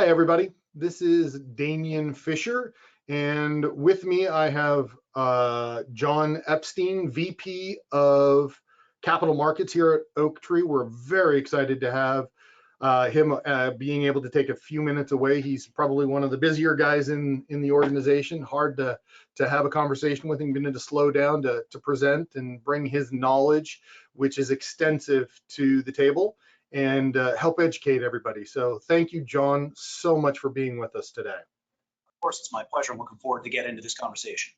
Hi, everybody. This is Damien Fiser, and with me I have John Epstein, VP of Capital Markets here at Oaktree. We're very excited to have him being able to take a few minutes away. He's probably one of the busier guys in the organization. Hard to have a conversation with him, been to slow down to present and bring his knowledge, which is extensive, to the table and help educate everybody. So thank you, John, so much for being with us today. Of course, it's my pleasure. I'm looking forward to get into this conversation.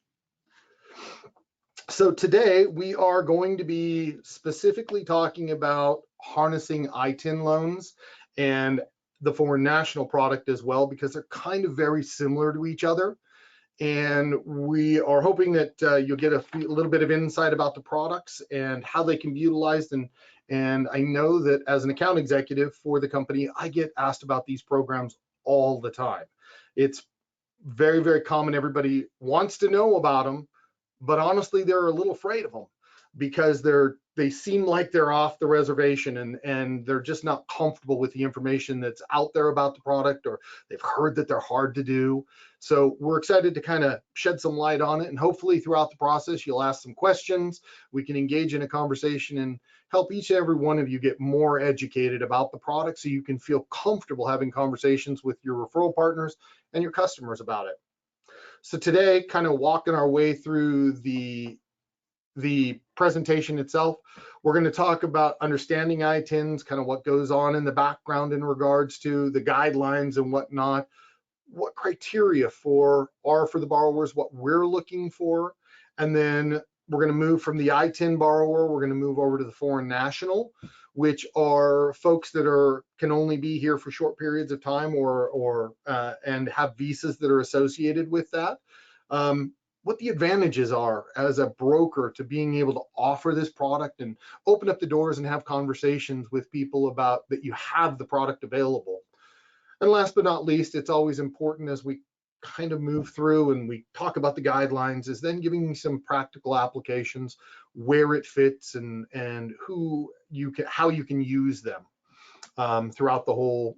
So today we are going to be specifically talking about harnessing ITIN loans and the foreign national product as well, because they're kind of very similar to each other. And we are hoping that you'll get a little bit of insight about the products and how they can be utilized. And I know that as an account executive for the company, I get asked about these programs all the time. It's very, very common. Everybody wants to know about them, but honestly, they're a little afraid of them because they seem like they're off the reservation and they're just not comfortable with the information that's out there about the product, or they've heard that they're hard to do. So we're excited to kind of shed some light on it, and hopefully throughout the process you'll ask some questions, we can engage in a conversation and help each and every one of you get more educated about the product so you can feel comfortable having conversations with your referral partners and your customers about it. So today, kind of walking our way through the presentation itself, we're going to talk about understanding ITINs, kind of what goes on in the background in regards to the guidelines and whatnot, what criteria are for the borrowers, what we're looking for, and then we're going to move from the ITIN borrower, we're going to move over to the foreign national, which are folks that can only be here for short periods of time and have visas that are associated with that. What the advantages are as a broker to being able to offer this product and open up the doors and have conversations with people about that you have the product available. And last but not least, it's always important as we kind of move through and we talk about the guidelines, is then giving you some practical applications, where it fits and how you can use them throughout the whole,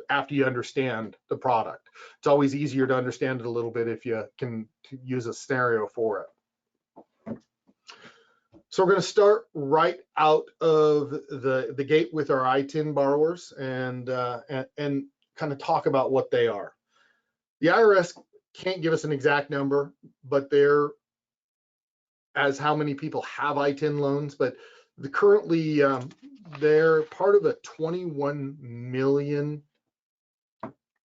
after you understand the product. It's always easier to understand it a little bit if you can use a scenario for it. So we're going to start right out of the gate with our ITIN borrowers and kind of talk about what they are. The IRS can't give us an exact number, but they're as how many people have ITIN loans, but currently they're part of a 21 million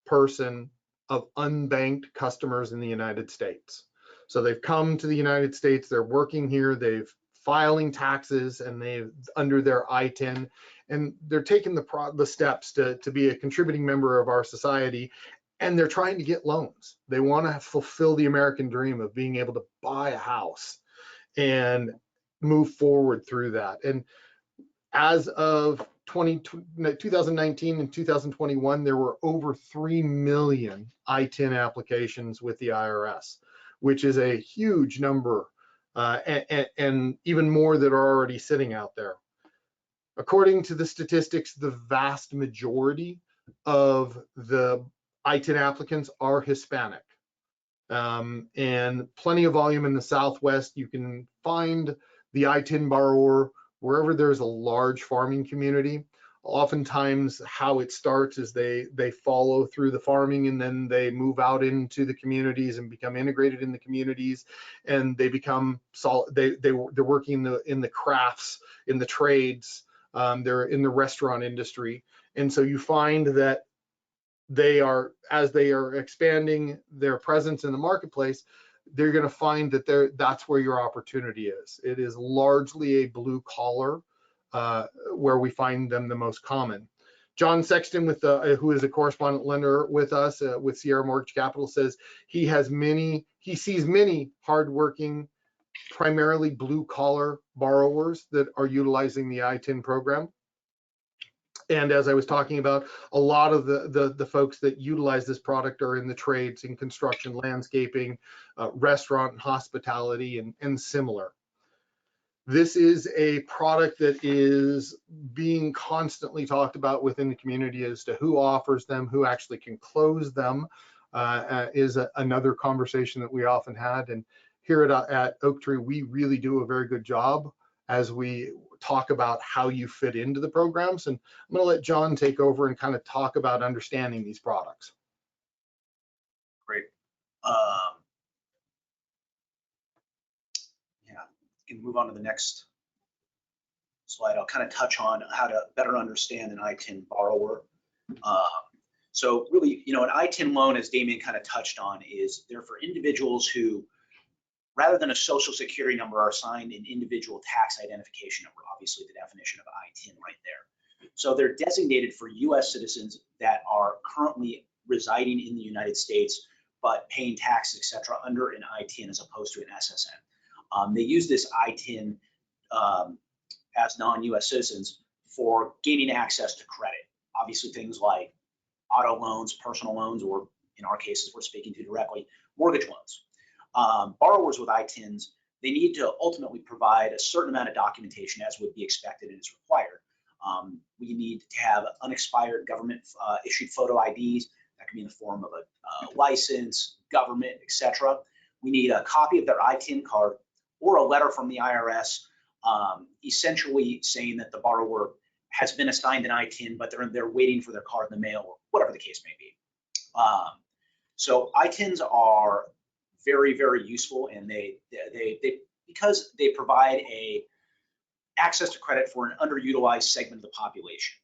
person of unbanked customers in the United States. So they've come to the United States, they're working here, they've filing taxes, and they've under their ITIN, and they're taking the steps to be a contributing member of our society, and they're trying to get loans. They want to fulfill the American dream of being able to buy a house and move forward through that. And as of 2019 and 2021, there were over 3 million ITIN applications with the IRS, which is a huge number, and even more that are already sitting out there. According to the statistics, the vast majority of the ITIN applicants are Hispanic, and plenty of volume in the Southwest. You can find the ITIN borrower wherever there's a large farming community. Oftentimes how it starts is they follow through the farming, and then they move out into the communities and become integrated in the communities, and they become they're working in the crafts, in the trades, they're in the restaurant industry. And so you find that as they are expanding their presence in the marketplace, they're going to find that that's where your opportunity is. It is largely a blue collar where we find them the most common. John Sexton, who is a correspondent lender with us with Sierra Mortgage Capital, says he sees many hardworking, primarily blue collar borrowers that are utilizing the ITIN program. And as I was talking about, a lot of the folks that utilize this product are in the trades, in construction, landscaping, restaurant and hospitality, and similar. This is a product that is being constantly talked about within the community as to who offers them, who actually can close them, is another conversation that we often had. And here at Oaktree, we really do a very good job as we talk about how you fit into the programs. And I'm going to let John take over and kind of talk about understanding these products. Great. Yeah, you can move on to the next slide. I'll kind of touch on how to better understand an ITIN borrower. So really, an ITIN loan, as Damien kind of touched on, is there for individuals who, rather than a social security number, are assigned an individual tax identification number, obviously the definition of ITIN right there. So they're designated for US citizens that are currently residing in the United States, but paying taxes, et cetera, under an ITIN as opposed to an SSN. They use this ITIN as non-US citizens for gaining access to credit. Obviously things like auto loans, personal loans, or in our cases, we're speaking to directly, mortgage loans. Borrowers with ITINs, they need to ultimately provide a certain amount of documentation as would be expected and is required. We need to have unexpired government issued photo IDs. That can be in the form of a license, government, etc. We need a copy of their ITIN card or a letter from the IRS, essentially saying that the borrower has been assigned an ITIN, but they're waiting for their card in the mail, or whatever the case may be. So ITINs are very, very useful, and they because they provide access to credit for an underutilized segment of the population.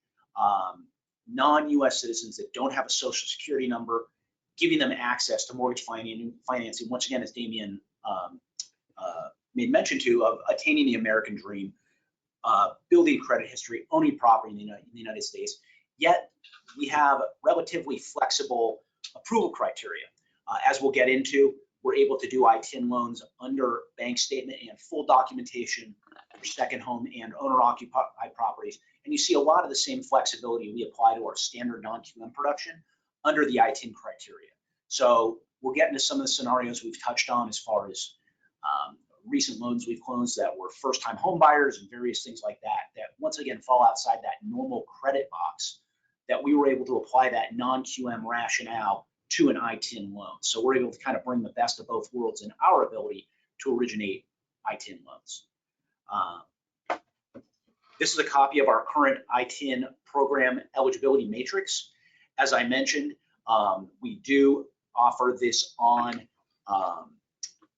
Non-US citizens that don't have a social security number, giving them access to mortgage financing, once again, as Damien made mention to, of attaining the American dream, building credit history, owning property in the United States. Yet we have relatively flexible approval criteria. As we'll get into, we're able to do ITIN loans under bank statement and full documentation for second home and owner-occupied properties. And you see a lot of the same flexibility we apply to our standard non-QM production under the ITIN criteria. So we'll get into some of the scenarios we've touched on as far as recent loans we've closed that were first-time home buyers and various things like that, that once again fall outside that normal credit box, that we were able to apply that non-QM rationale to an ITIN loan. So we're able to kind of bring the best of both worlds in our ability to originate ITIN loans. This is a copy of our current ITIN program eligibility matrix. As I mentioned, we do offer this on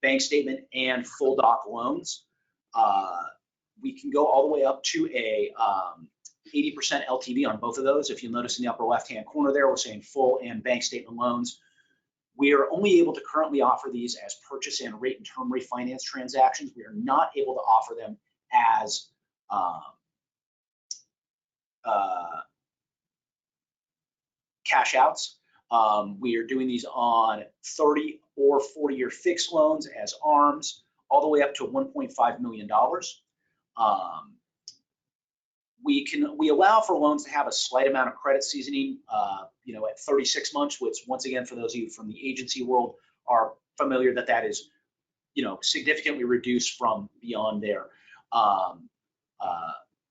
bank statement and full doc loans. We can go all the way up to a 80% LTV on both of those. If you'll notice in the upper left-hand corner there, we're saying full and bank statement loans. We are only able to currently offer these as purchase and rate and term refinance transactions. We are not able to offer them as cash outs. We are doing these on 30 or 40-year fixed loans as ARMs, all the way up to $1.5 million. We allow for loans to have a slight amount of credit seasoning, at 36 months, which once again, for those of you from the agency world are familiar, that is, significantly reduced from beyond there.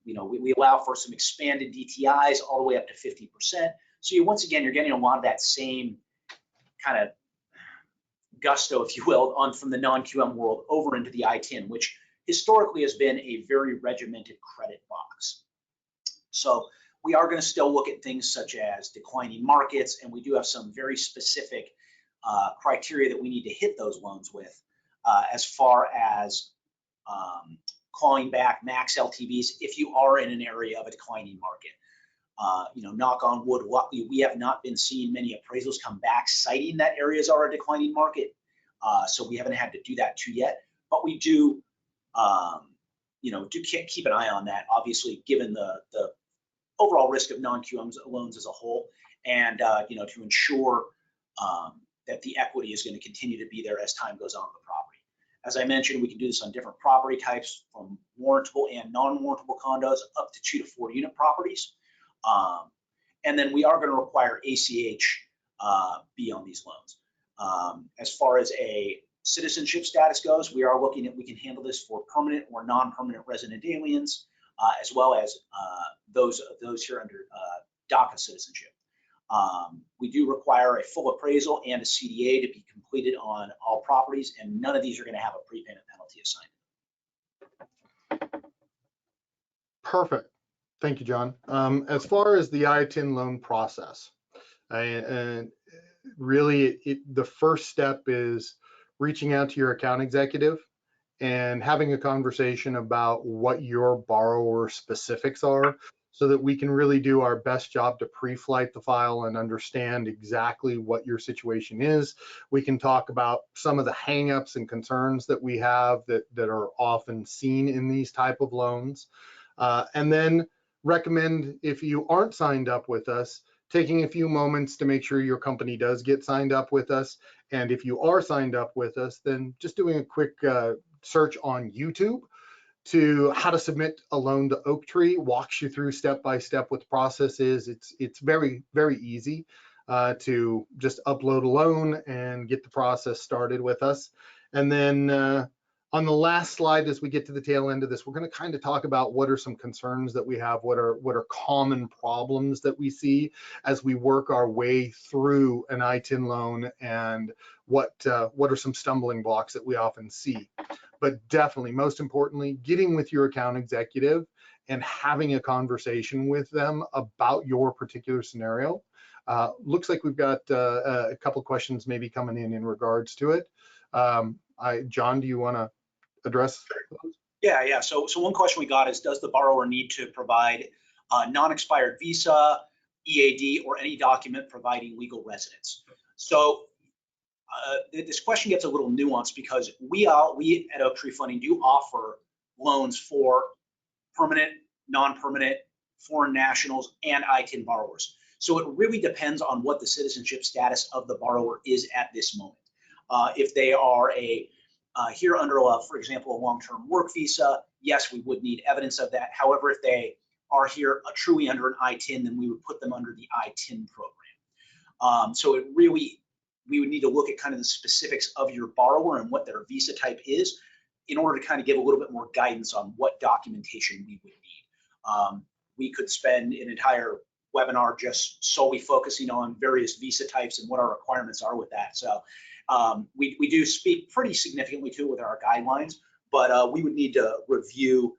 We allow for some expanded DTIs all the way up to 50%. So once again, you're getting a lot of that same kind of gusto, if you will, from the non-QM world over into the ITIN, which historically has been a very regimented credit box. So we are going to still look at things such as declining markets, and we do have some very specific criteria that we need to hit those loans with, as far as clawing back max LTVs if you are in an area of a declining market. Knock on wood, luckily we have not been seeing many appraisals come back citing that areas are a declining market, so we haven't had to do that too yet. But we do, keep an eye on that, obviously, given the overall risk of non-QM loans as a whole, and to ensure that the equity is going to continue to be there as time goes on with the property. As I mentioned, we can do this on different property types, from warrantable and non-warrantable condos up to 2 to 4 unit properties. And then we are going to require ACH be on these loans. As far as a citizenship status goes, we are looking at, we can handle this for permanent or non-permanent resident aliens, as well as those here under DACA citizenship. We do require a full appraisal and a CDA to be completed on all properties, and none of these are going to have a prepayment penalty assigned. Perfect. Thank you, John. As far as the ITIN loan process, really the first step is reaching out to your account executive and having a conversation about what your borrower specifics are, so that we can really do our best job to pre-flight the file and understand exactly what your situation is. We can talk about some of the hangups and concerns that we have that are often seen in these type of loans. And then recommend, if you aren't signed up with us, taking a few moments to make sure your company does get signed up with us. And if you are signed up with us, then just doing a quick search on YouTube to how to submit a loan to Oaktree, walks you through step by step what the process is. It's very, very easy to just upload a loan and get the process started with us. And then on the last slide, as we get to the tail end of this, we're going to kind of talk about what are some concerns that we have, what are common problems that we see as we work our way through an ITIN loan, and what are some stumbling blocks that we often see. But definitely, most importantly, getting with your account executive and having a conversation with them about your particular scenario. Looks like we've got a couple questions maybe coming in regards to it. John, do you want to address those? Yeah. So one question we got is, does the borrower need to provide a non-expired visa, EAD, or any document providing legal residence? So this question gets a little nuanced, because we at Oaktree Funding do offer loans for permanent, non-permanent, foreign nationals, and ITIN borrowers. So it really depends on what the citizenship status of the borrower is at this moment. If they are here under, for example, a long-term work visa, yes, we would need evidence of that. However, if they are here truly under an ITIN, then we would put them under the ITIN program. So it really, we would need to look at kind of the specifics of your borrower and what their visa type is, in order to kind of give a little bit more guidance on what documentation we would need. We could spend an entire webinar just solely focusing on various visa types and what our requirements are with that. So we do speak pretty significantly to it with our guidelines, but we would need to review,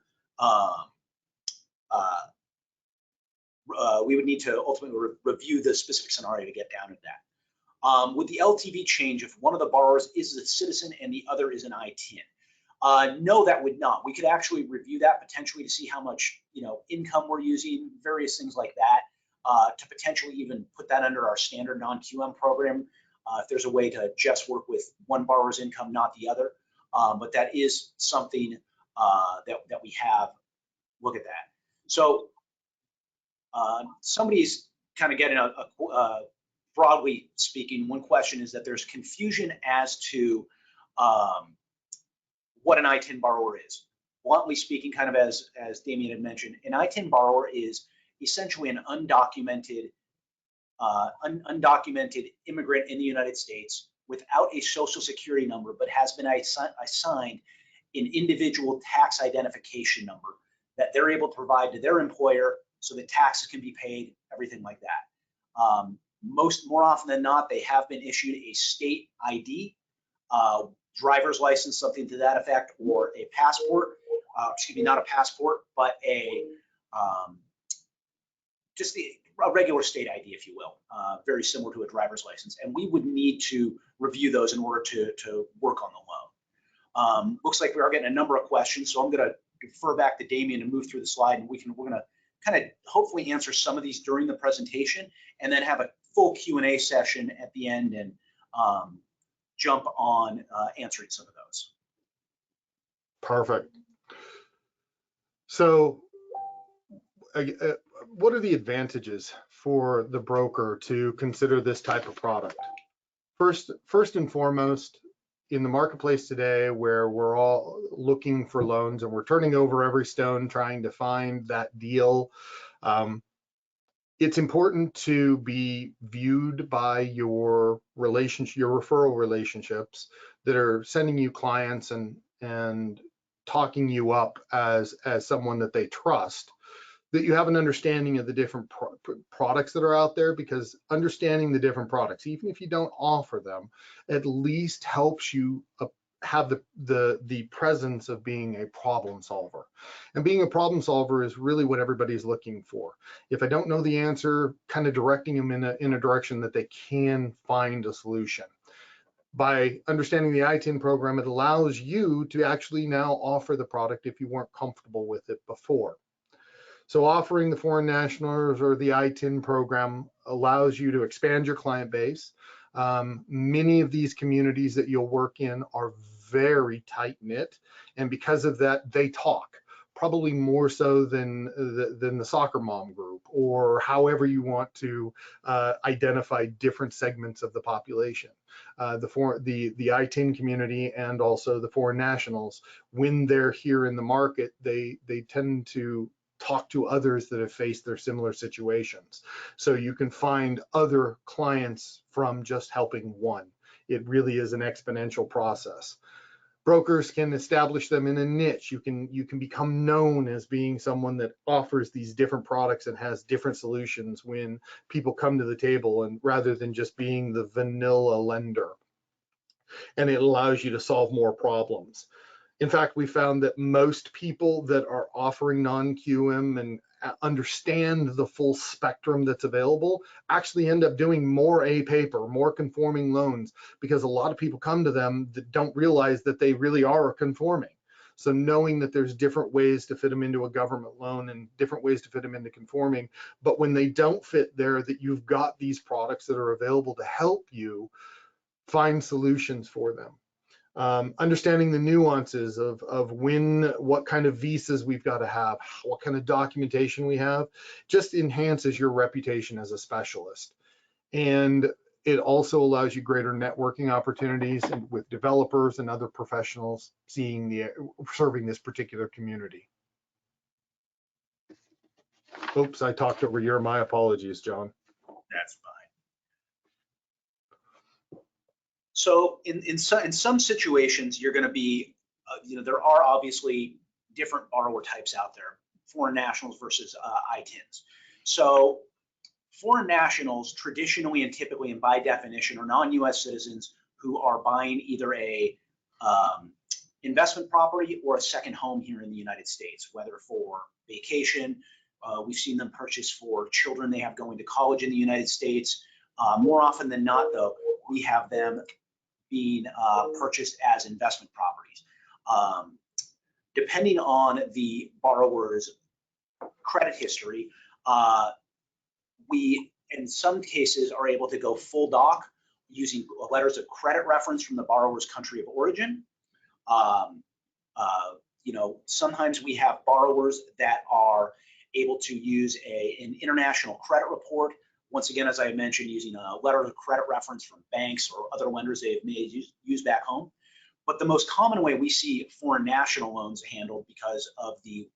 we would need to ultimately review the specific scenario to get down to that. With the LTV change, if one of the borrowers is a citizen and the other is an ITIN, no, that would not. We could actually review that potentially to see how much income we're using, various things like that, to potentially even put that under our standard non-QM program, if there's a way to just work with one borrower's income, not the other. But that is something that we have. Look at that. So somebody's kind of getting broadly speaking, one question is that there's confusion as to what an ITIN borrower is. Bluntly speaking, kind of as Damien had mentioned, an ITIN borrower is essentially an undocumented immigrant in the United States without a social security number, but has been assigned an individual tax identification number that they're able to provide to their employer so that taxes can be paid, everything like that. More often than not, they have been issued a state ID, driver's license, something to that effect, or a passport. Excuse me, not a passport, but just a regular state ID, if you will, very similar to a driver's license. And we would need to review those in order to work on the loan. Looks like we are getting a number of questions, so I'm going to defer back to Damien and move through the slide, and we're going to kind of hopefully answer some of these during the presentation, and then have a full Q&A session at the end, and jump on answering some of those. Perfect. So what are the advantages for the broker to consider this type of product? First and foremost, in the marketplace today, where we're all looking for loans and we're turning over every stone trying to find that deal, it's important to be viewed by your referral relationships that are sending you clients and talking you up as someone that they trust, that you have an understanding of the different products that are out there, because understanding the different products, even if you don't offer them, at least helps you have the presence of being a problem solver. And being a problem solver is really what everybody's looking for. If I don't know the answer, kind of directing them in a direction that they can find a solution. By understanding the ITIN program, it allows you to actually now offer the product if you weren't comfortable with it before. So offering the foreign nationals or the ITIN program allows you to expand your client base. Many of these communities that you'll work in are very tight knit, and because of that, they talk, probably more so than the soccer mom group, or however you want to identify different segments of the population. The ITIN community and also the foreign nationals, when they're here in the market, they tend to talk to others that have faced their similar situations. So you can find other clients from just helping one. It really is an exponential process. Brokers can establish them in a niche. You can become known as being someone that offers these different products and has different solutions when people come to the table, and rather than just being the vanilla lender. And it allows you to solve more problems. In fact, we found that most people that are offering non-QM and understand the full spectrum that's available actually end up doing more A paper, more conforming loans, because a lot of people come to them that don't realize that they really are conforming. So knowing that there's different ways to fit them into a government loan and different ways to fit them into conforming, but when they don't fit there, that you've got these products that are available to help you find solutions for them. Understanding the nuances of what kind of visas we've got to have, what kind of documentation we have, just enhances your reputation as a specialist. And it also allows you greater networking opportunities with developers and other professionals serving this particular community. Oops, I talked over your, my apologies, John. That's fine. So in some situations, you're going to be, there are obviously different borrower types out there, foreign nationals versus ITINs. So foreign nationals traditionally and typically and by definition are non-US citizens who are buying either a investment property or a second home here in the United States, whether for vacation. We've seen them purchase for children they have going to college in the United States. More often than not, though, we have them being purchased as investment properties. Depending on the borrower's credit history, we, in some cases, are able to go full doc using letters of credit reference from the borrower's country of origin. Sometimes we have borrowers that are able to use an international credit report. Once again, as I mentioned, using a letter of credit reference from banks or other lenders they've made use back home. But the most common way we see foreign national loans handled, because of the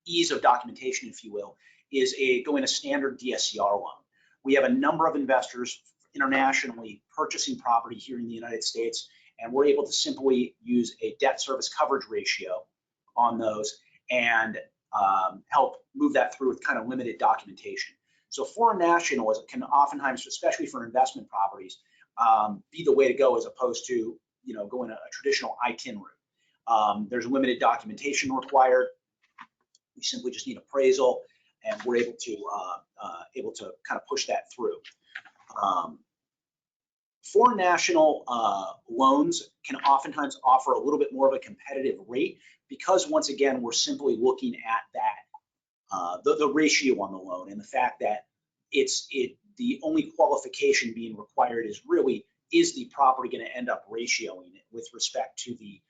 ease of documentation, if you will, is going a standard DSCR loan. We have a number of investors internationally purchasing property here in the United States, and we're able to simply use a debt service coverage ratio on those and help move that through with kind of limited documentation. So foreign nationals can oftentimes, especially for investment properties, be the way to go as opposed to going a traditional ITIN route. There's limited documentation required. We simply just need appraisal, and we're able to kind of push that through. Foreign national loans can oftentimes offer a little bit more of a competitive rate, because once again we're simply looking at that the ratio on the loan, and the fact that the only qualification being required is the property going to end up ratioing it with respect to the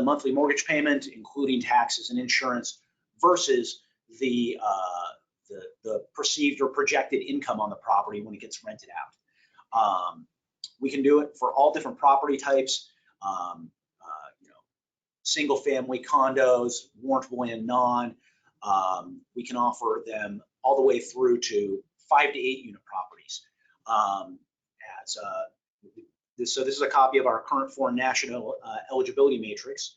monthly mortgage payment, including taxes and insurance, versus the perceived or projected income on the property when it gets rented out. We can do it for all different property types, single family condos, warrantable and non. We can offer them all the way through to 5 to 8 unit properties. So this is a copy of our current foreign national eligibility matrix.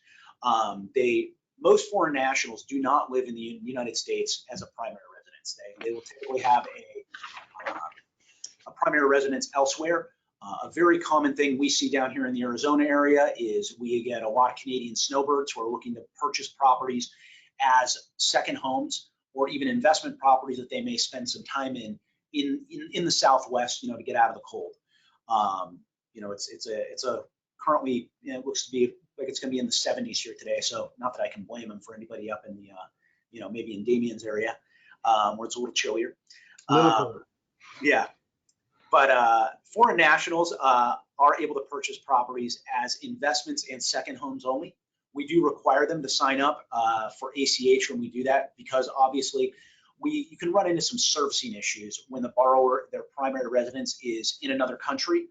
Most foreign nationals do not live in the United States as a primary residence. They will typically have a primary residence elsewhere. A very common thing we see down here in the Arizona area is we get a lot of Canadian snowbirds who are looking to purchase properties as second homes or even investment properties that they may spend some time in the Southwest, to get out of the cold. It's currently, it looks to be like it's going to be in the 70s here today. So not that I can blame them for anybody up in the, maybe in Damien's area, where it's a little chillier. Yeah. But foreign nationals are able to purchase properties as investments and second homes only. We do require them to sign up for ACH when we do that, because obviously you can run into some servicing issues when the borrower, their primary residence is in another country,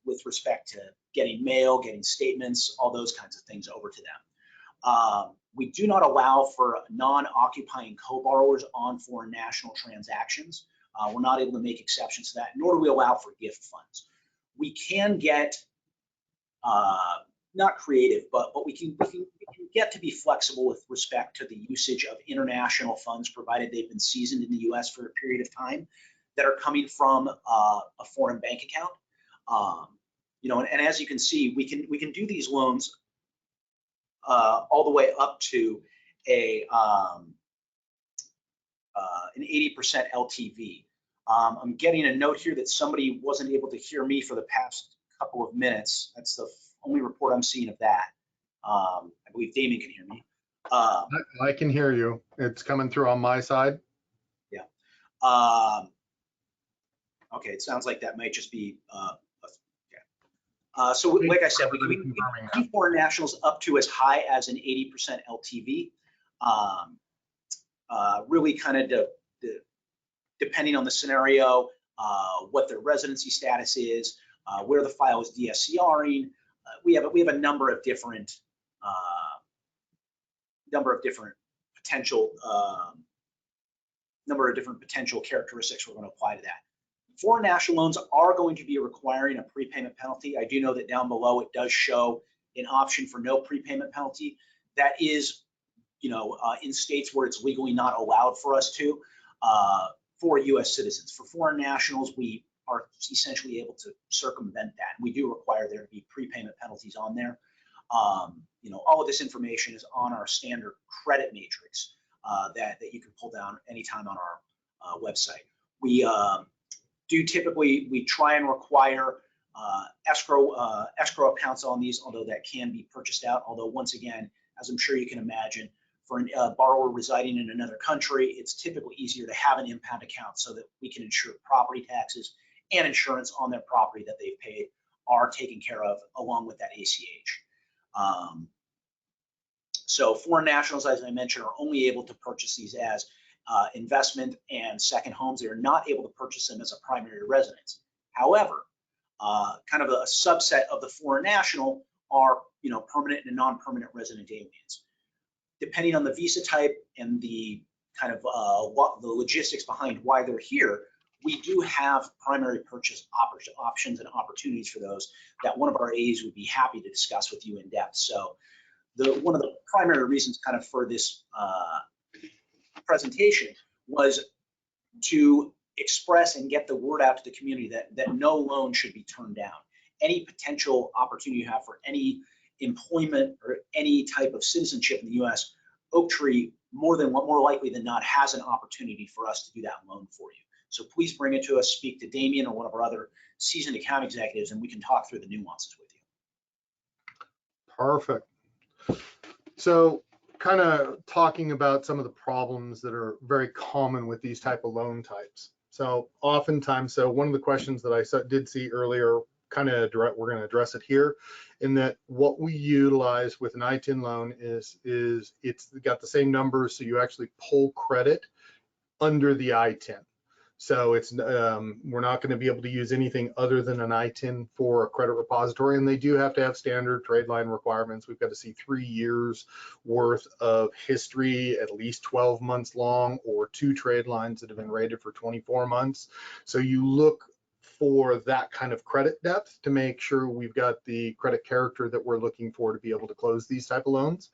with respect to getting mail, getting statements, all those kinds of things over to them. We do not allow for non-occupying co-borrowers on foreign national transactions. We're not able to make exceptions to that, nor do we allow for gift funds. We can get, not creative, but we can get to be flexible with respect to the usage of international funds, provided they've been seasoned in the US for a period of time, that are coming from a foreign bank account. And as you can see, we can do these loans all the way up to an 80% LTV. I'm getting a note here that somebody wasn't able to hear me for the past couple of minutes. That's the only report I'm seeing of that. I believe Damien can hear me. I can hear you. It's coming through on my side. Yeah. Okay, it sounds like that might just be so like I said, we can keep foreign nationals up to as high as an 80% LTV. Really kind of depending on the scenario, what their residency status is, where the file is DSCRing. We have a number of different potential characteristics we're going to apply to that. Foreign national loans are going to be requiring a prepayment penalty. I do know that down below it does show an option for no prepayment penalty. That is, in states where it's legally not allowed for us to, for U.S. citizens. For foreign nationals, we are essentially able to circumvent that. We do require there to be prepayment penalties on there. All of this information is on our standard credit matrix that you can pull down anytime on our website. We try and require escrow accounts on these, although that can be purchased out. Although once again, as I'm sure you can imagine, for a borrower residing in another country, it's typically easier to have an impound account so that we can ensure property taxes and insurance on their property that they've paid are taken care of along with that ACH. So foreign nationals, as I mentioned, are only able to purchase these as investment and second homes. They are not able to purchase them as a primary residence. However, kind of a subset of the foreign national are permanent and non-permanent resident aliens. Depending on the visa type and the kind of the logistics behind why they're here, we do have primary purchase options and opportunities for those that one of our A's would be happy to discuss with you in depth. So one of the primary reasons kind of for this presentation was to express and get the word out to the community that no loan should be turned down. Any potential opportunity you have for any employment or any type of citizenship in the U.S., Oaktree more likely than not has an opportunity for us to do that loan for you. So please bring it to us, speak to Damien or one of our other seasoned account executives, and we can talk through the nuances with you. Perfect. So kind of talking about some of the problems that are very common with these type of loan types. So oftentimes, one of the questions that I did see earlier, we're going to address it here, in that what we utilize with an ITIN loan is it's got the same numbers, so you actually pull credit under the ITIN. So it's we're not going to be able to use anything other than an ITIN for a credit repository, and they do have to have standard trade line requirements. We've got to see 3 years worth of history, at least 12 months long, or 2 trade lines that have been rated for 24 months. So you look for that kind of credit depth to make sure we've got the credit character that we're looking for to be able to close these type of loans.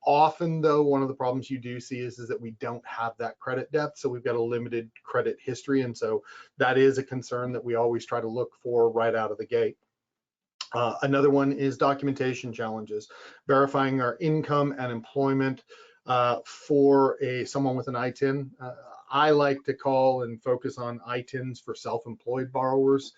Often though, one of the problems you do see is that we don't have that credit depth, so we've got a limited credit history, and so that is a concern that we always try to look for right out of the gate. Another one is documentation challenges, verifying our income and employment for someone with an ITIN. I like to call and focus on ITINs for self-employed borrowers.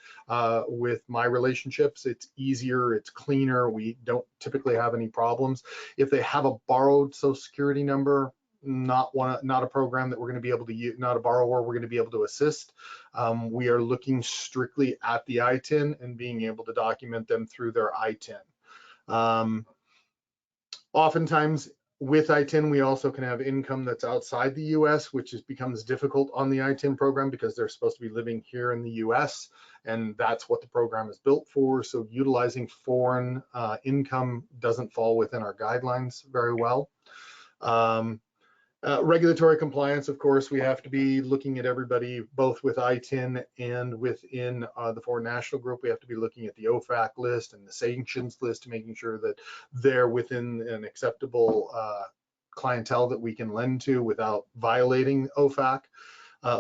With my relationships, it's easier, it's cleaner. We don't typically have any problems. If they have a borrowed Social Security number, not a program that we're going to be able to use, not a borrower we're going to be able to assist. We are looking strictly at the ITIN and being able to document them through their ITIN. Oftentimes with ITIN, we also can have income that's outside the US, which becomes difficult on the ITIN program because they're supposed to be living here in the US, and that's what the program is built for. So utilizing foreign income doesn't fall within our guidelines very well. Regulatory compliance, of course, we have to be looking at everybody, both with ITIN and within the foreign national group. We have to be looking at the OFAC list and the sanctions list, making sure that they're within an acceptable clientele that we can lend to without violating OFAC.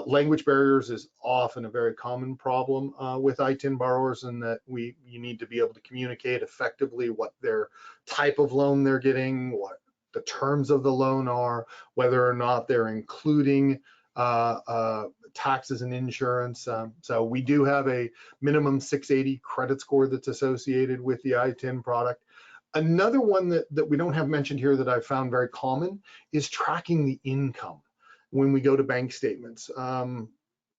Language barriers is often a very common problem with ITIN borrowers, in that you need to be able to communicate effectively what their type of loan they're getting, what the terms of the loan are, whether or not they're including taxes and insurance. So we do have a minimum 680 credit score that's associated with the ITIN product. Another one that we don't have mentioned here that I've found very common is tracking the income when we go to bank statements.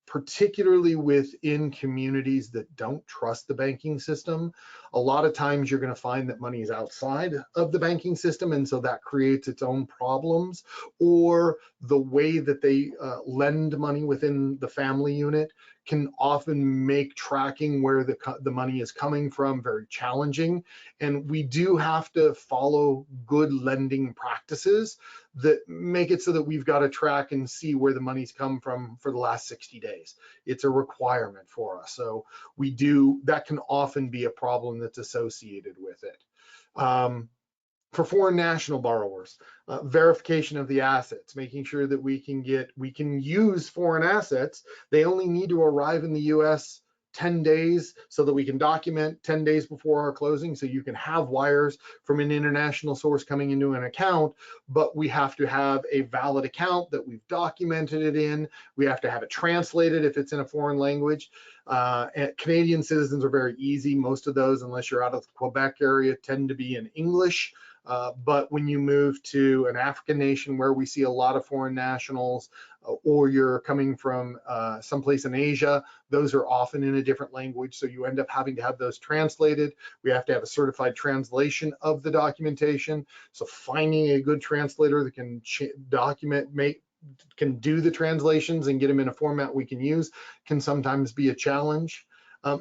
Particularly within communities that don't trust the banking system, a lot of times you're going to find that money is outside of the banking system, and so that creates its own problems. Or the way that they lend money within the family unit can often make tracking where the money is coming from very challenging. And we do have to follow good lending practices that make it so that we've got to track and see where the money's come from for the last 60 days. It's a requirement for us. So that can often be a problem that's associated with it. For foreign national borrowers, verification of the assets, making sure that we can use foreign assets. They only need to arrive in the US 10 days so that we can document 10 days before our closing. So you can have wires from an international source coming into an account, but we have to have a valid account that we've documented it in. We have to have it translated if it's in a foreign language. And Canadian citizens are very easy. Most of those, unless you're out of the Quebec area, tend to be in English. But when you move to an African nation where we see a lot of foreign nationals, or you're coming from someplace in Asia, those are often in a different language. So you end up having to have those translated. We have to have a certified translation of the documentation. So finding a good translator that can can do the translations and get them in a format we can use can sometimes be a challenge.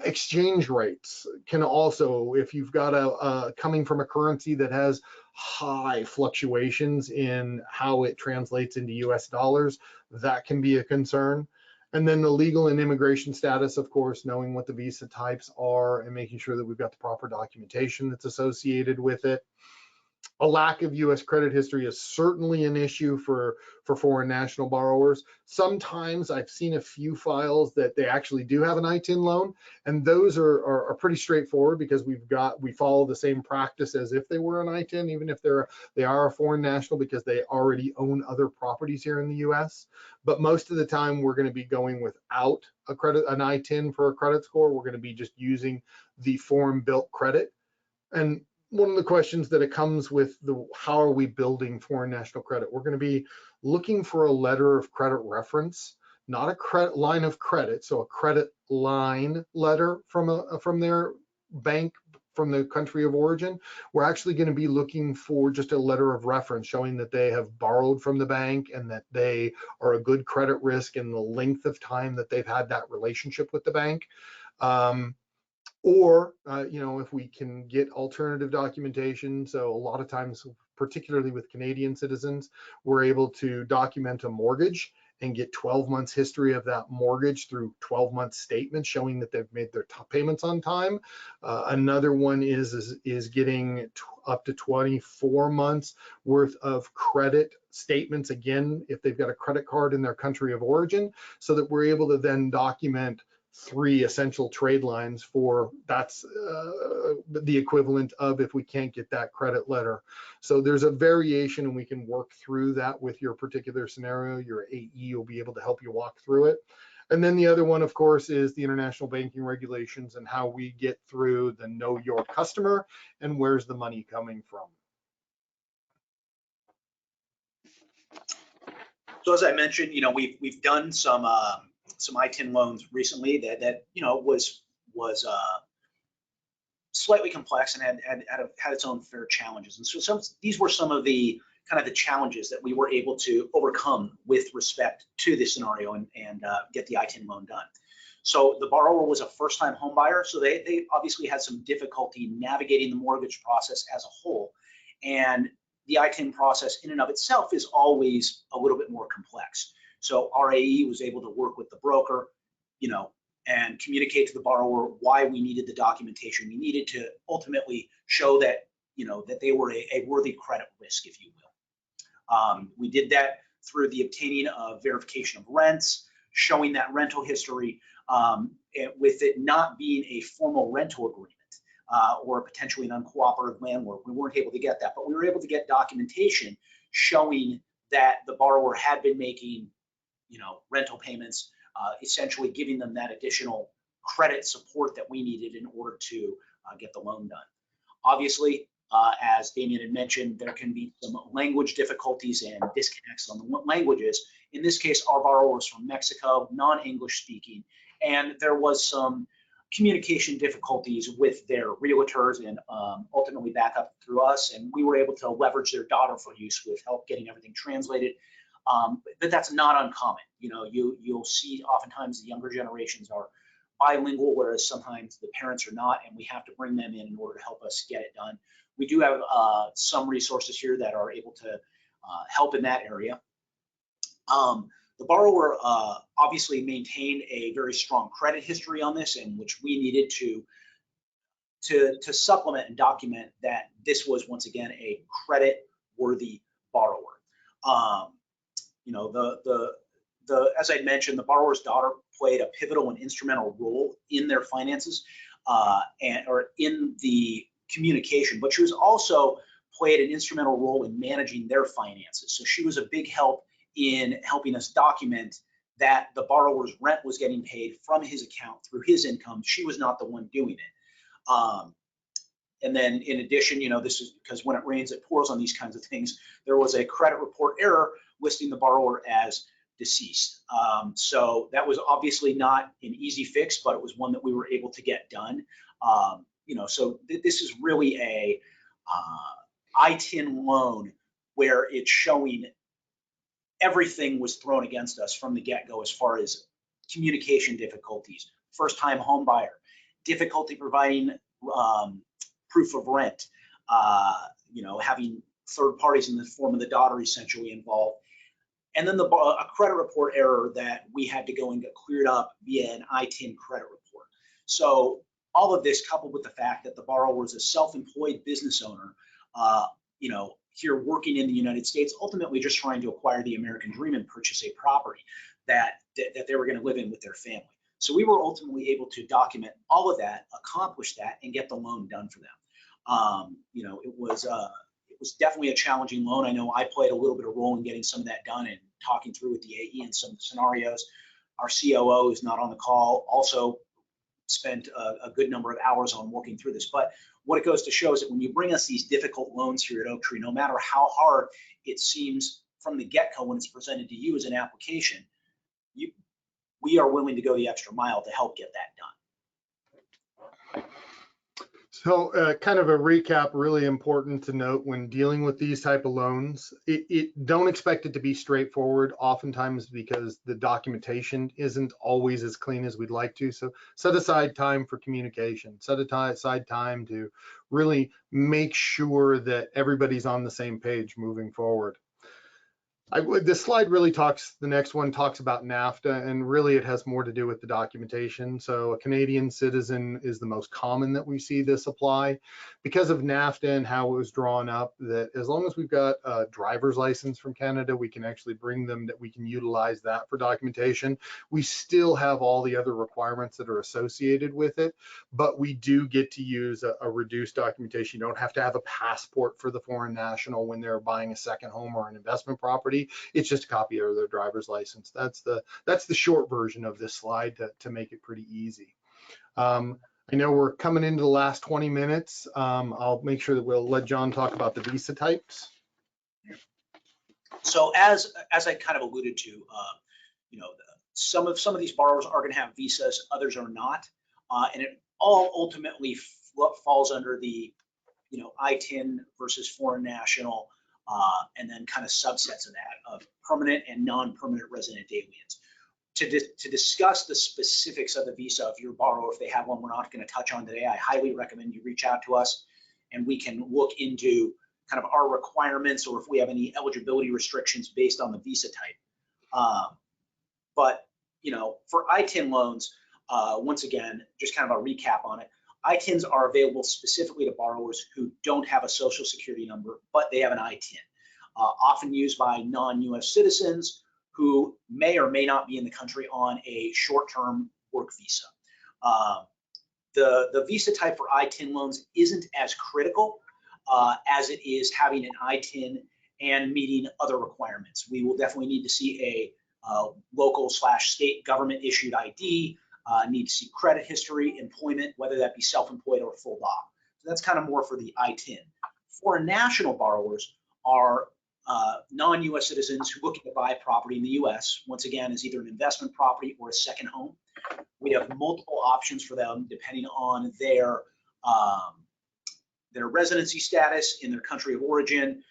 Exchange rates can also, if you've got coming from a currency that has high fluctuations in how it translates into US dollars, that can be a concern. And then the legal and immigration status, of course, knowing what the visa types are and making sure that we've got the proper documentation that's associated with it. A lack of US credit history is certainly an issue for foreign national borrowers. Sometimes I've seen a few files that they actually do have an ITIN loan, and those are pretty straightforward because we follow the same practice as if they were an ITIN, even if they are a foreign national, because they already own other properties here in the US. But most of the time we're going to be going without an ITIN for a credit score. We're going to be just using the foreign built credit. And one of the questions that it comes with how are we building foreign national credit? We're going to be looking for a letter of credit reference, not a credit line of credit. So a credit line letter from their bank from the country of origin, we're actually going to be looking for just a letter of reference showing that they have borrowed from the bank and that they are a good credit risk in the length of time that they've had that relationship with the bank. Or, if we can get alternative documentation. So a lot of times, particularly with Canadian citizens, we're able to document a mortgage and get 12 months history of that mortgage through 12-month statements showing that they've made their payments on time. Another one is getting up to 24 months worth of credit statements, again, if they've got a credit card in their country of origin, so that we're able to then document 3 essential trade lines for that's the equivalent of if we can't get that credit letter. So there's a variation, and we can work through that with your particular scenario. Your AE will be able to help you walk through it. And then the other one, of course, is the international banking regulations and how we get through the know your customer and where's the money coming from. So as I mentioned, we've done some ITIN loans recently that was slightly complex and had its own fair challenges. And so these were some of the kind of the challenges that we were able to overcome with respect to this scenario and get the ITIN loan done. So the borrower was a first-time home buyer, so they obviously had some difficulty navigating the mortgage process as a whole. And the ITIN process in and of itself is always a little bit more complex. So our AE was able to work with the broker, and communicate to the borrower why we needed the documentation we needed to ultimately show that, that they were a worthy credit risk, if you will. We did that through the obtaining of verification of rents, showing that rental history, with it not being a formal rental agreement or potentially an uncooperative landlord. We weren't able to get that, but we were able to get documentation showing that the borrower had been making, rental payments, essentially giving them that additional credit support that we needed in order to get the loan done. Obviously, as Damien had mentioned, there can be some language difficulties and disconnects on the languages. In this case, our borrower was from Mexico, non-English speaking, and there was some communication difficulties with their realtors and ultimately back up through us, and we were able to leverage their daughter for use with help getting everything translated. But that's not uncommon. You'll see oftentimes the younger generations are bilingual, whereas sometimes the parents are not, and we have to bring them in order to help us get it done. We do have some resources here that are able to help in that area. The borrower obviously maintained a very strong credit history on this, and which we needed to supplement and document that this was once again a credit-worthy borrower. As I mentioned, the borrower's daughter played a pivotal and instrumental role in their finances or in the communication, but she was also played an instrumental role in managing their finances. So she was a big help in helping us document that the borrower's rent was getting paid from his account through his income. She was not the one doing it. And then in addition, this is because when it rains, it pours on these kinds of things. There was a credit report error listing the borrower as deceased. So that was obviously not an easy fix, but it was one that we were able to get done. So this is really a ITIN loan where it's showing everything was thrown against us from the get-go as far as communication difficulties, first-time home buyer, difficulty providing proof of rent, having third parties in the form of the daughter essentially involved, and then a credit report error that we had to go and get cleared up via an ITIN credit report. So all of this coupled with the fact that the borrower was a self-employed business owner, here working in the United States, ultimately just trying to acquire the American dream and purchase a property that they were going to live in with their family. So we were ultimately able to document all of that, accomplish that, and get the loan done for them. It was definitely a challenging loan. I know I played a little bit of role in getting some of that done and talking through with the AE and some scenarios. Our COO is not on the call, also spent a good number of hours on working through this. But what it goes to show is that when you bring us these difficult loans here at Oaktree, no matter how hard it seems from the get-go when it's presented to you as an application, we are willing to go the extra mile to help get that done. So kind of a recap, really important to note when dealing with these type of loans, don't expect it to be straightforward oftentimes because the documentation isn't always as clean as we'd like to. So set aside time for communication, set aside time to really make sure that everybody's on the same page moving forward. This slide really talks, the next one talks about NAFTA, and really it has more to do with the documentation. So a Canadian citizen is the most common that we see this apply because of NAFTA and how it was drawn up, that as long as we've got a driver's license from Canada, we can actually bring them, that we can utilize that for documentation. We still have all the other requirements that are associated with it, but we do get to use a reduced documentation. You don't have to have a passport for the foreign national when they're buying a second home or an investment property. It's just a copy of their driver's license. That's the short version of this slide to make it pretty easy. I know we're coming into the last 20 minutes. I'll make sure that we'll let John talk about the visa types. So as I kind of alluded to, you know, some of these borrowers are going to have visas, others are not, and it all ultimately falls under the, you know, ITIN versus foreign national, and then kind of subsets of that of permanent and non-permanent resident aliens. To discuss the specifics of the visa of your borrower, if they have one we're not going to touch on today, I highly recommend you reach out to us and we can look into kind of our requirements or if we have any eligibility restrictions based on the visa type. But, you know, for ITIN loans, once again, just kind of a recap on it. ITINs are available specifically to borrowers who don't have a social security number, but they have an ITIN, often used by non-US citizens who may or may not be in the country on a short-term work visa. The visa type for ITIN loans isn't as critical as it is having an ITIN and meeting other requirements. We will definitely need to see a local/state government issued ID, need to see credit history, employment, whether that be self-employed or full doc. So that's kind of more for the ITIN. Foreign national borrowers are non-US citizens who looking to buy property in the US, once again, as either an investment property or a second home. We have multiple options for them depending on their residency status in their country of origin,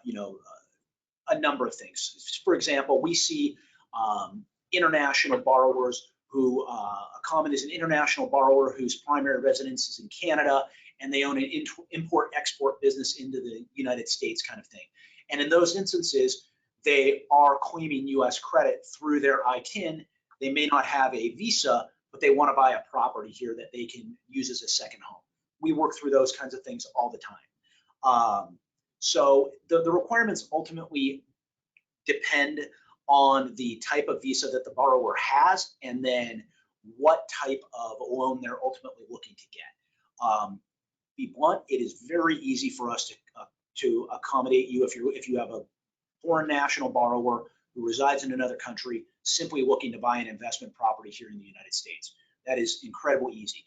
you know, a number of things. For example, we see international borrowers who, common is an international borrower whose primary residence is in Canada and they own an import-export business into the United States kind of thing. And in those instances, they are claiming US credit through their ITIN. They may not have a visa, but they want to buy a property here that they can use as a second home. We work through those kinds of things all the time. So the requirements ultimately depend on the type of visa that the borrower has and then what type of loan they're ultimately looking to get. Be blunt, it is very easy for us to accommodate you if you have a foreign national borrower who resides in another country simply looking to buy an investment property here in the United States. That is incredibly easy.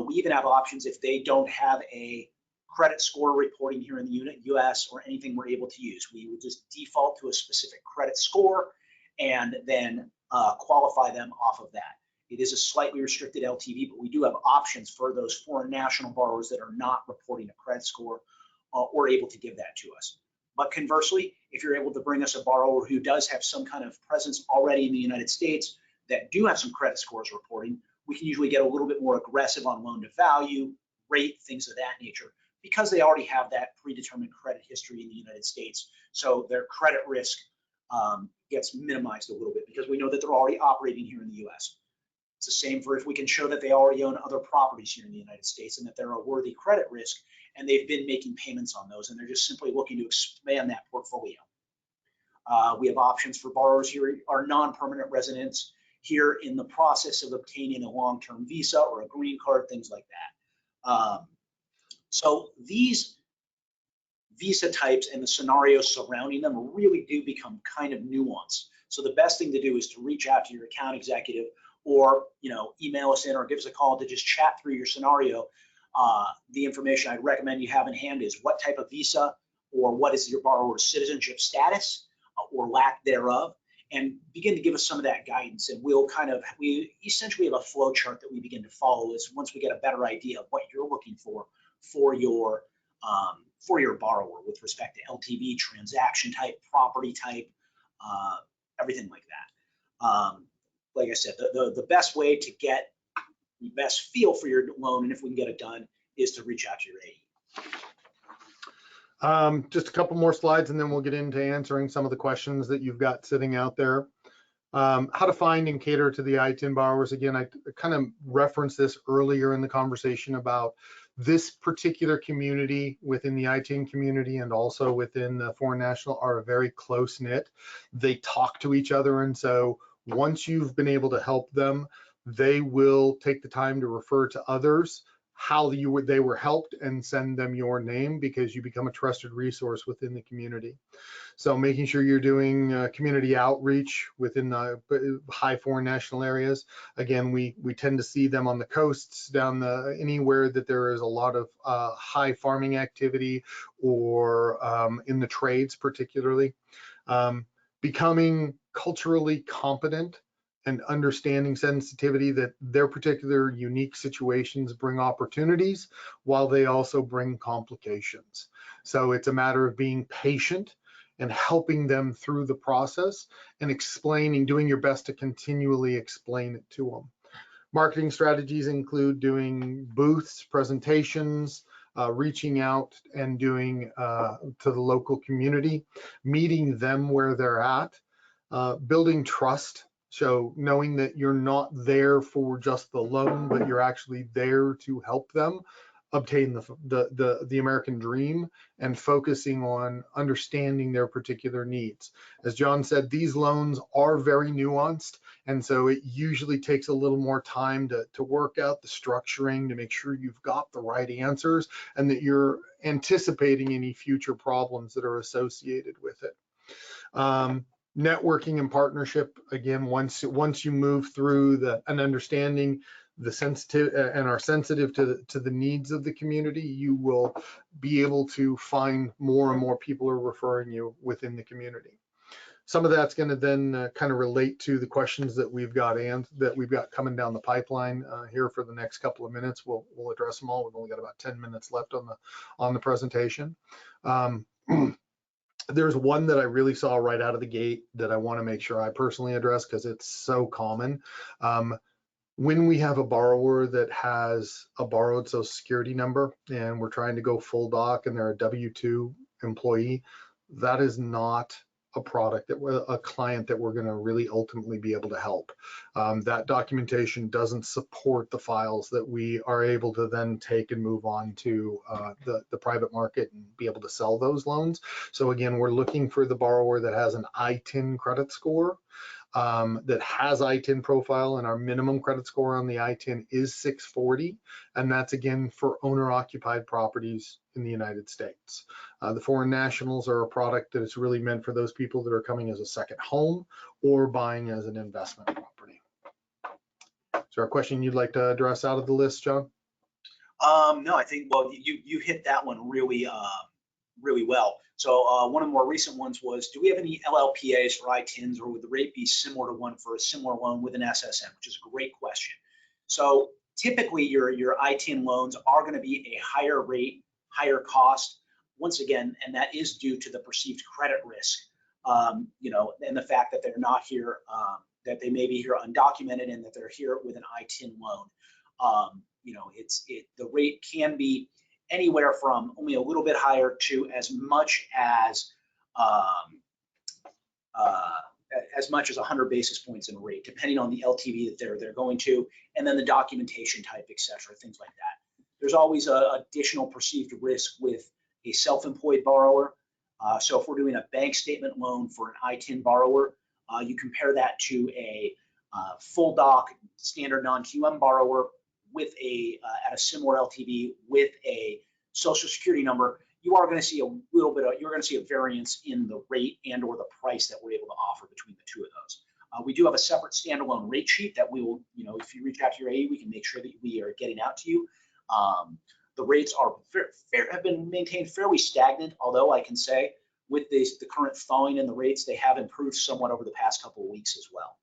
We even have options if they don't have a credit score reporting here in the US or anything we're able to use. We would just default to a specific credit score and then qualify them off of that. It is a slightly restricted LTV, but we do have options for those foreign national borrowers that are not reporting a credit score or able to give that to us. But conversely, if you're able to bring us a borrower who does have some kind of presence already in the United States that do have some credit scores reporting, we can usually get a little bit more aggressive on loan to value, rate, things of that nature, because they already have that predetermined credit history in the United States. So their credit risk gets minimized a little bit because we know that they're already operating here in the US. It's the same for if we can show that they already own other properties here in the United States and that they're a worthy credit risk and they've been making payments on those and they're just simply looking to expand that portfolio. We have options for borrowers here who are non-permanent residents here in the process of obtaining a long-term visa or a green card, things like that. So these visa types and the scenarios surrounding them really do become kind of nuanced. So the best thing to do is to reach out to your account executive or email us in or give us a call to just chat through your scenario. The information I'd recommend you have in hand is what type of visa or what is your borrower's citizenship status or lack thereof, and begin to give us some of that guidance. And we essentially have a flow chart that we begin to follow is once we get a better idea of what you're looking for your borrower with respect to LTV, transaction type, property type, everything like that. Like I said, the best way to get the best feel for your loan, and if we can get it done, is to reach out to your AE. Just a couple more slides and then we'll get into answering some of the questions that you've got sitting out there. How to find and cater to the ITIN borrowers. Again, I kind of referenced this earlier in the conversation about this particular community within the ITIN community and also within the foreign national are very close knit. They talk to each other, and so once you've been able to help them, they will take the time to refer to others how they were helped and send them your name because you become a trusted resource within the community. So making sure you're doing community outreach within the high foreign national areas. Again, we tend to see them on the coasts, down anywhere that there is a lot of high farming activity or in the trades particularly. Becoming culturally competent and understanding sensitivity that their particular unique situations bring opportunities while they also bring complications. So it's a matter of being patient and helping them through the process and explaining, doing your best to continually explain it to them. Marketing strategies include doing booths, presentations, reaching out and doing to the local community, meeting them where they're at, building trust. So knowing that you're not there for just the loan, but you're actually there to help them obtain the American dream and focusing on understanding their particular needs. As John said, these loans are very nuanced, and so it usually takes a little more time to work out the structuring to make sure you've got the right answers and that you're anticipating any future problems that are associated with it. Networking and partnership, again, once you move through an understanding the sensitive and are sensitive to the needs of the community, you will be able to find more and more people are referring you within the community. Some of that's going to then kind of relate to the questions that we've got coming down the pipeline here for the next couple of minutes. We'll address them all. We've only got about 10 minutes left on the presentation. There's one that I really saw right out of the gate that I want to make sure I personally address because it's so common. When we have a borrower that has a borrowed Social Security number and we're trying to go full doc and they're a W-2 employee, that is not a client that we're going to really ultimately be able to help. That documentation doesn't support the files that we are able to then take and move on to the private market and be able to sell those loans. So again, we're looking for the borrower that has an ITIN credit score, that has ITIN profile, and our minimum credit score on the ITIN is 640, and that's again for owner-occupied properties in the United States. The foreign nationals are a product that is really meant for those people that are coming as a second home or buying as an investment property. Is there a question you'd like to address out of the list, John? No, I think, well, you hit that one really well. So one of the more recent ones was, do we have any LLPAs for ITINs, or would the rate be similar to one for a similar loan with an SSN, which is a great question. So typically your ITIN loans are going to be a higher rate, higher cost, once again, and that is due to the perceived credit risk, and the fact that they're not here, that they may be here undocumented and that they're here with an ITIN loan. The rate can be anywhere from only a little bit higher to as much as 100 basis points in rate, depending on the LTV that they're going to, and then the documentation type, etc., things like that. There's always additional perceived risk with a self-employed borrower. So if we're doing a bank statement loan for an ITIN borrower, you compare that to a full doc standard non-QM borrower with at a similar LTV with a Social Security number, you are going to see you're going to see a variance in the rate and or the price that we're able to offer between the two of those. We do have a separate standalone rate sheet that we will, if you reach out to your AE, we can make sure that we are getting out to you. The rates have been maintained fairly stagnant, although I can say with the current thawing in the rates, they have improved somewhat over the past couple of weeks as well.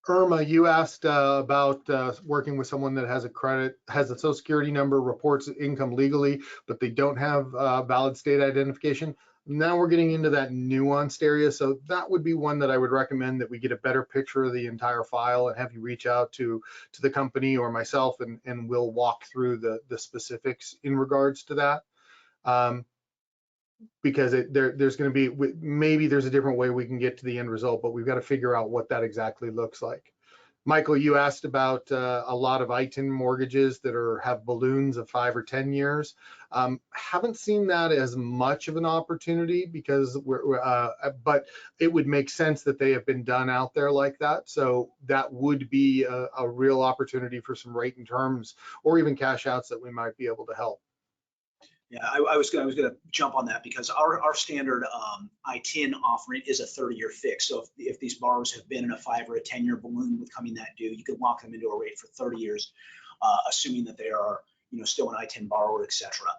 Irma, you asked about working with someone that has a social security number, reports income legally, but they don't have valid state identification. Now we're getting into that nuanced area. So that would be one that I would recommend, that we get a better picture of the entire file and have you reach out to the company or myself, and we'll walk through the specifics in regards to that. Because there's going to be, maybe there's a different way we can get to the end result, but we've got to figure out what that exactly looks like. Michael, you asked about a lot of ITIN mortgages that have balloons of 5 or 10 years. Haven't seen that as much of an opportunity, because but it would make sense that they have been done out there like that. So that would be a real opportunity for some rate and terms, or even cash outs that we might be able to help. Yeah, I was going to jump on that, because our standard ITIN offering is a 30-year fix. So if these borrowers have been in a 5 or a 10-year balloon with coming that due, you can lock them into a rate for 30 years, assuming that they are, still an ITIN borrower, et cetera.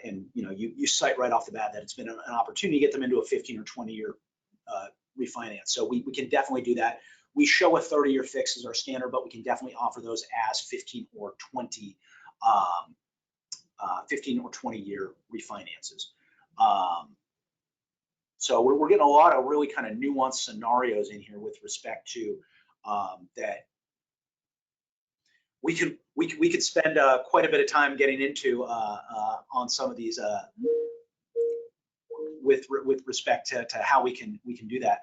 And you cite right off the bat that it's been an opportunity to get them into a 15 or 20-year refinance. So we can definitely do that. We show a 30-year fix as our standard, but we can definitely offer those as 15 or 20 year refinances. So we're getting a lot of really kind of nuanced scenarios in here with respect to that we could spend quite a bit of time getting into on some of these with respect to how we can do that.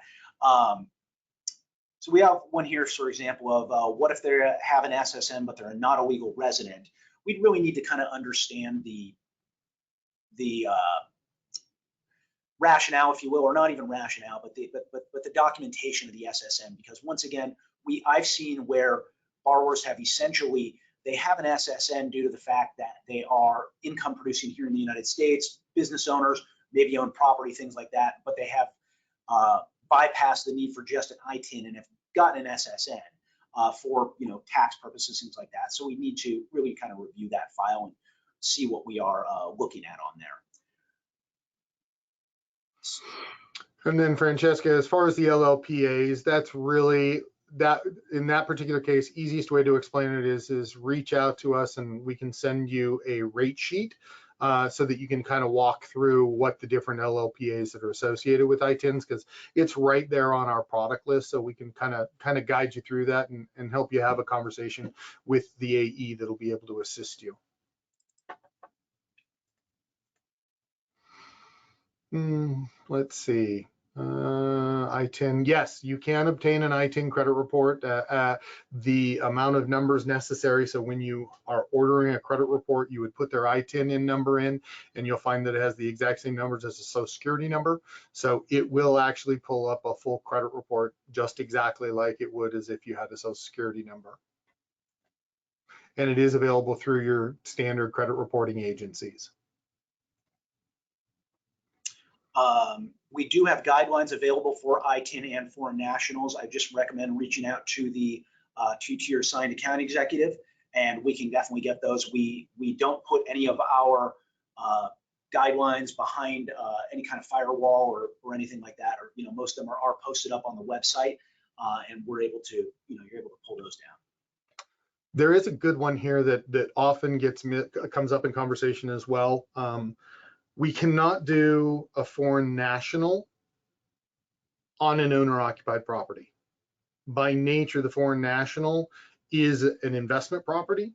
So we have one here, for example, of what if they have an SSN but they're not a legal resident. We'd really need to kind of understand the rationale, if you will, or not even rationale, but the documentation of the SSN, because once again, I've seen where borrowers have essentially, they have an SSN due to the fact that they are income producing here in the United States, business owners, maybe own property, things like that, but they have bypassed the need for just an ITIN and have gotten an SSN. For tax purposes, things like that. So we need to really kind of review that file and see what we are looking at on there. And then Francesca, as far as the LLPAs, that's really that in that particular case, easiest way to explain it is reach out to us and we can send you a rate sheet. So that you can kind of walk through what the different LLPAs that are associated with ITINs, because it's right there on our product list. So we can kind of guide you through that and help you have a conversation with the AE that'll be able to assist you. Let's see. ITIN, yes, you can obtain an ITIN credit report. The amount of numbers necessary, so when you are ordering a credit report, you would put their ITIN number in, and you'll find that it has the exact same numbers as a social security number. So it will actually pull up a full credit report just exactly like it would as if you had a social security number. And it is available through your standard credit reporting agencies. We do have guidelines available for ITIN and foreign nationals. I just recommend reaching out to your assigned account executive, and we can definitely get those. We don't put any of our guidelines behind any kind of firewall or anything like that, or most of them are posted up on the website, and we're able to you're able to pull those down. There is a good one here that often comes up in conversation as well. We cannot do a foreign national on an owner-occupied property. By nature, the foreign national is an investment property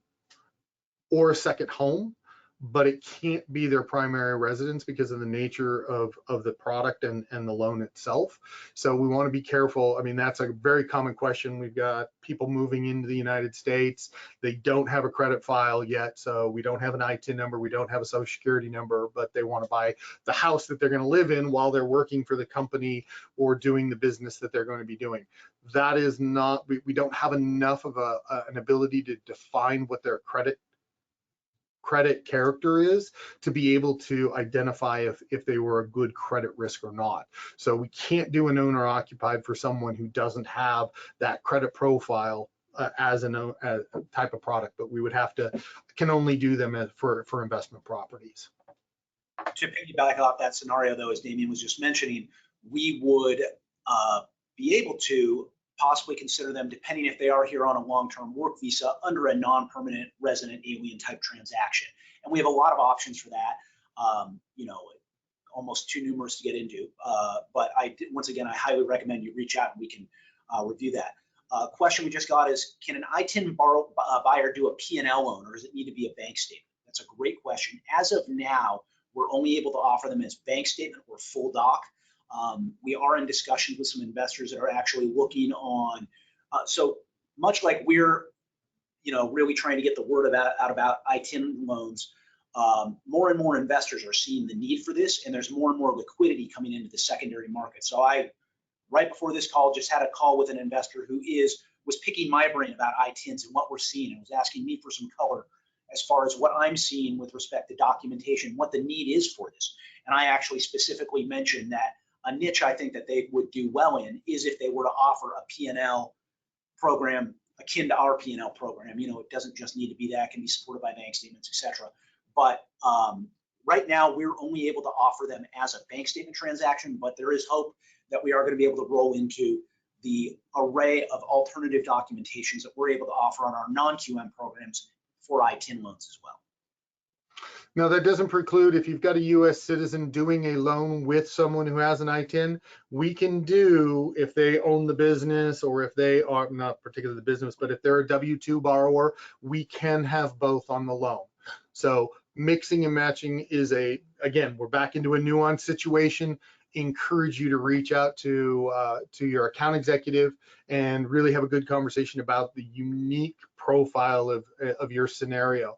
or a second home, but it can't be their primary residence because of the nature of the product and the loan itself. So we want to be careful. I mean, that's a very common question. We've got people moving into the United States. They don't have a credit file yet, so we don't have an ITIN number, we don't have a social security number, but they want to buy the house that they're going to live in while they're working for the company or doing the business that they're going to be doing. That is not, we don't have enough of an ability to define what their credit character is to be able to identify if they were a good credit risk or not. So we can't do an owner occupied for someone who doesn't have that credit profile as a type of product, but we would have to, can only do them for investment properties. To piggyback off that scenario, though, as Damien was just mentioning, we would be able to possibly consider them, depending if they are here on a long-term work visa, under a non-permanent resident alien type transaction. And we have a lot of options for that. You know, almost too numerous to get into. But once again, I highly recommend you reach out and we can review that. Question we just got is, can an ITIN buyer do a P&L loan, or does it need to be a bank statement? That's a great question. As of now, we're only able to offer them as bank statement or full doc. We are in discussions with some investors that are actually looking on, so much like we're, you know, really trying to get the word out about ITIN loans, more and more investors are seeing the need for this, and there's more and more liquidity coming into the secondary market. So right before this call, just had a call with an investor who was picking my brain about ITINs and what we're seeing, and was asking me for some color as far as what I'm seeing with respect to documentation, what the need is for this. And I actually specifically mentioned that a niche I think that they would do well in is if they were to offer a P&L program akin to our P&L program. You know, it doesn't just need to be that, it can be supported by bank statements, etc. But right now, we're only able to offer them as a bank statement transaction, but there is hope that we are going to be able to roll into the array of alternative documentations that we're able to offer on our non-QM programs for ITIN loans as well. Now, that doesn't preclude, if you've got a US citizen doing a loan with someone who has an ITIN, we can do, if they own the business, or if they are not particularly the business, but if they're a W-2 borrower, we can have both on the loan. So mixing and matching is again, we're back into a nuanced situation. Encourage you to reach out to your account executive and really have a good conversation about the unique profile of your scenario.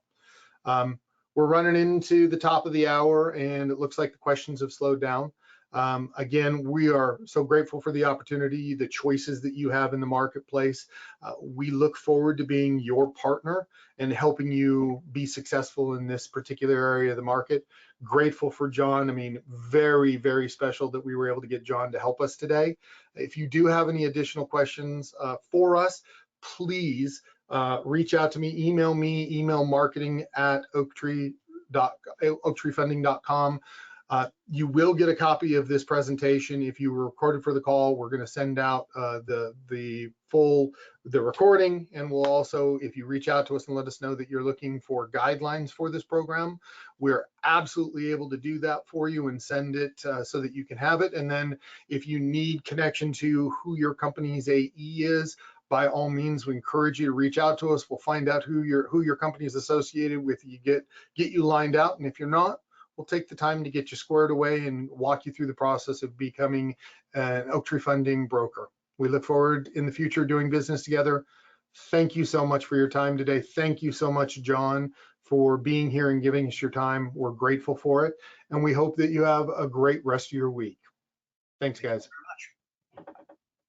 We're running into the top of the hour, and it looks like the questions have slowed down. Again, we are so grateful for the opportunity, the choices that you have in the marketplace. We look forward to being your partner and helping you be successful in this particular area of the market. Grateful for John. I mean, very, very special that we were able to get John to help us today. If you do have any additional questions for us, please reach out to me, email marketing@oaktreefunding.com. You will get a copy of this presentation if you were recorded for the call. We're going to send out the recording, and we'll also, if you reach out to us and let us know that you're looking for guidelines for this program, we're absolutely able to do that for you and send it so that you can have it. And then if you need connection to who your company's AE is, by all means, we encourage you to reach out to us. We'll find out who your company is associated with. You get you lined out, and if you're not, we'll take the time to get you squared away and walk you through the process of becoming an Oaktree Funding broker. We look forward in the future doing business together. Thank you so much for your time today. Thank you so much, John, for being here and giving us your time. We're grateful for it, and we hope that you have a great rest of your week. Thanks, guys.